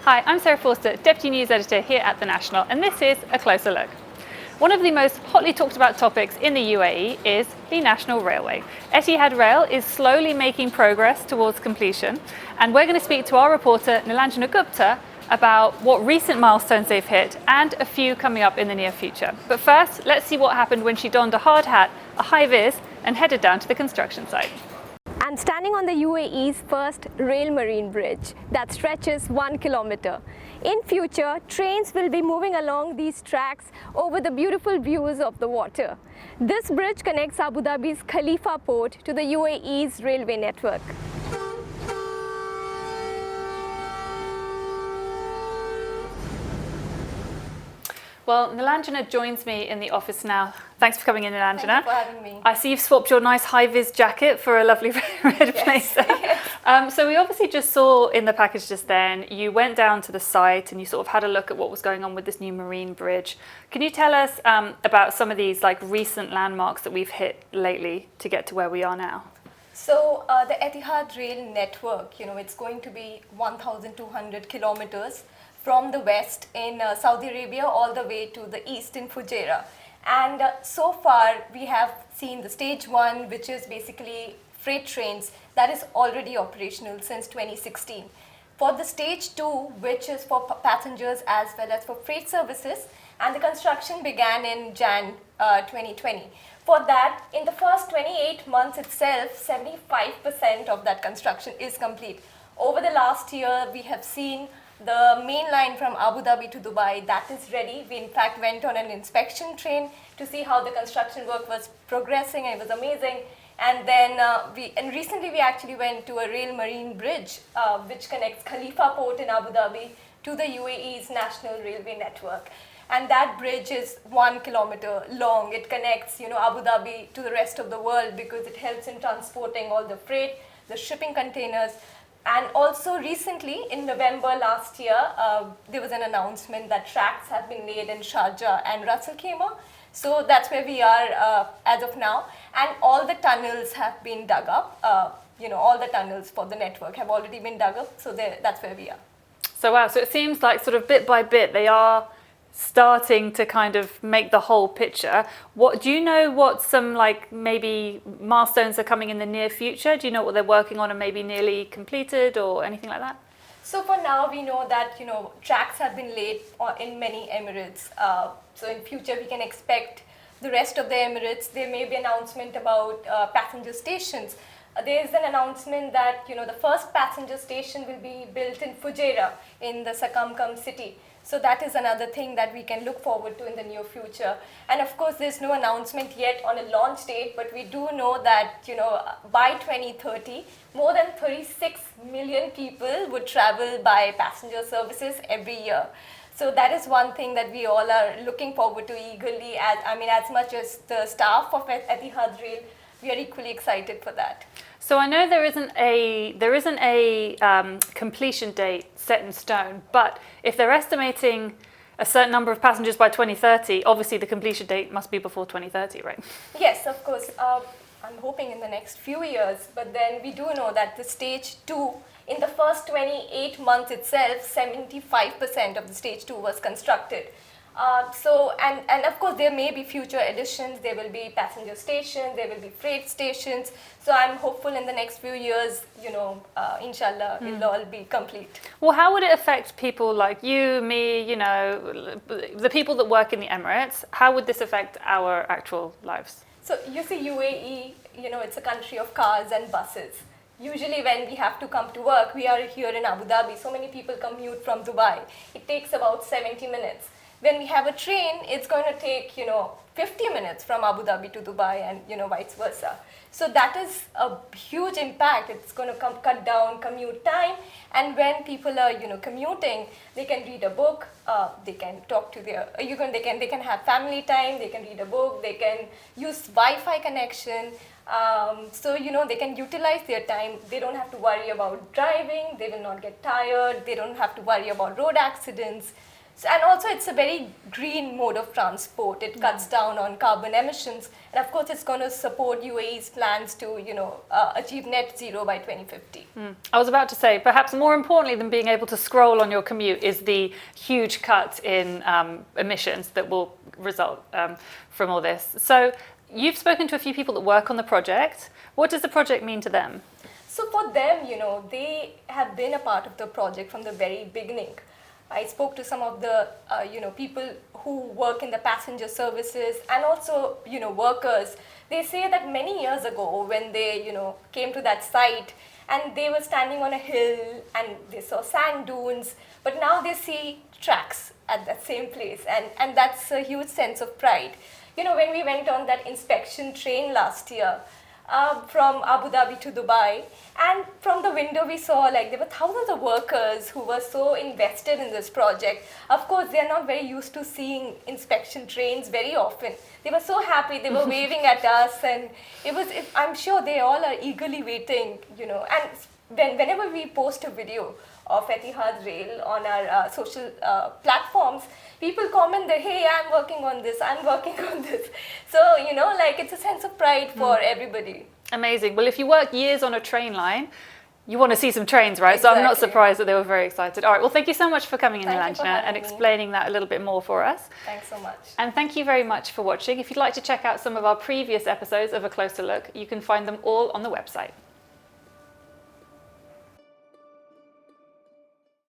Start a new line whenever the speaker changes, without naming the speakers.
Hi, I'm Sarah Forster, Deputy News Editor here at The National, and this is A Closer Look. One of the most hotly talked about topics in the UAE is the National Railway. Etihad Rail is slowly making progress towards completion, and we're going to speak to our reporter Nilanjana Gupta about what recent milestones they've hit and a few coming up in the near future. But first, let's see what happened when she donned a hard hat, a high vis, and headed down to the construction site.
I'm standing on the UAE's first rail marine bridge that stretches 1 kilometer. In future, trains will be moving along these tracks over the beautiful views of the water. This bridge connects Abu Dhabi's Khalifa Port to the UAE's railway network.
Well, Nilanjana joins me in the office now. Thanks for coming in, Nilanjana.
Thank you for having me.
I see you've swapped your nice high-vis jacket for a lovely red blazer.
Yes.
So we obviously just saw in the package just then, you went down to the site and you sort of had a look at what was going on with this new marine bridge. Can you tell us about some of these recent landmarks that we've hit lately to get to where we are now?
So the Etihad rail network, it's going to be 1,200 kilometers from the west in Saudi Arabia all the way to the east in Fujairah. And so far we have seen the stage 1, which is basically freight trains, that is already operational since 2016. For the stage 2, which is for passengers as well as for freight services, and the construction began in Jan 2020. For that, in the first 28 months itself, 75% of that construction is complete. Over the last year, we have seen the main line from Abu Dhabi to Dubai, that is ready. We in fact went on an inspection train to see how the construction work was progressing, and it was amazing. And then recently we actually went to a rail marine bridge which connects Khalifa Port in Abu Dhabi to the UAE's national railway network. And that bridge is 1 kilometer long. It connects Abu Dhabi to the rest of the world because it helps in transporting all the freight, the shipping containers. And also recently, in November last year, there was an announcement that tracks have been laid in Sharjah and Ras Al Khaimah. So that's where we are as of now. And all the tunnels have been dug up. All the tunnels for the network have already been dug up. So that's where we are.
So wow, so it seems like sort of bit by bit they are starting to kind of make the whole picture. What do you know what some maybe milestones are coming in the near future? Do you know what they're working on and maybe nearly completed or anything like that?
So for now we know that tracks have been laid in many Emirates. So in future we can expect the rest of the Emirates. There may be announcement about passenger stations. There is an announcement that the first passenger station will be built in Fujairah in the Sakamkam city. So that is another thing that we can look forward to in the near future. And of course, there's no announcement yet on a launch date, but we do know that by 2030, more than 36 million people would travel by passenger services every year. So that is one thing that we all are looking forward to eagerly. As much as the staff of Etihad Rail, we are equally excited for that.
So I know there isn't a completion date set in stone, but if they're estimating a certain number of passengers by 2030, obviously the completion date must be before 2030, right?
Yes, of course. I'm hoping in the next few years, but then we do know that the stage 2, in the first 28 months itself, 75% of the stage 2 was constructed. And of course there may be future additions. There will be passenger stations, there will be freight stations. So I'm hopeful in the next few years, inshallah, it'll all be complete.
Well, how would it affect people like you, me, the people that work in the Emirates? How would this affect our actual lives?
So you see, UAE, it's a country of cars and buses. Usually when we have to come to work, we are here in Abu Dhabi. So many people commute from Dubai. It takes about 70 minutes. When we have a train, it's going to take, 50 minutes from Abu Dhabi to Dubai and, vice versa. So that is a huge impact. It's going to cut down commute time. And when people are, commuting, they can read a book, they can talk to their, they can have family time, they can read a book, they can use Wi-Fi connection. So, they can utilize their time. They don't have to worry about driving. They will not get tired. They don't have to worry about road accidents. So, and also it's a very green mode of transport. It cuts down on carbon emissions, and of course it's going to support UAE's plans to, achieve net zero by 2050.
I was about to say, perhaps more importantly than being able to scroll on your commute is the huge cut in emissions that will result from all this. So you've spoken to a few people that work on the project. What does the project mean to them?
So for them, they have been a part of the project from the very beginning. I spoke to some of the, people who work in the passenger services and also, workers. They say that many years ago when they, came to that site and they were standing on a hill and they saw sand dunes, but now they see tracks at that same place, and that's a huge sense of pride. When we went on that inspection train last year, from Abu Dhabi to Dubai, and from the window we saw like there were thousands of workers who were so invested in this project. Of course, they are not very used to seeing inspection trains very often. They were so happy, they were waving at us, and I'm sure they all are eagerly waiting, and whenever we post a video of Etihad Rail on our social platforms, people comment that, hey, I'm working on this, I'm working on this. So, it's a sense of pride for everybody.
Amazing. Well, if you work years on a train line, you want to see some trains, right?
Exactly.
So I'm not surprised that they were very excited. All right, well, thank you so much for coming in, Nilanjana, and
me.
explaining that a little bit more for us.
Thanks so much.
And thank you very much for watching. If you'd like to check out some of our previous episodes of A Closer Look, you can find them all on the website.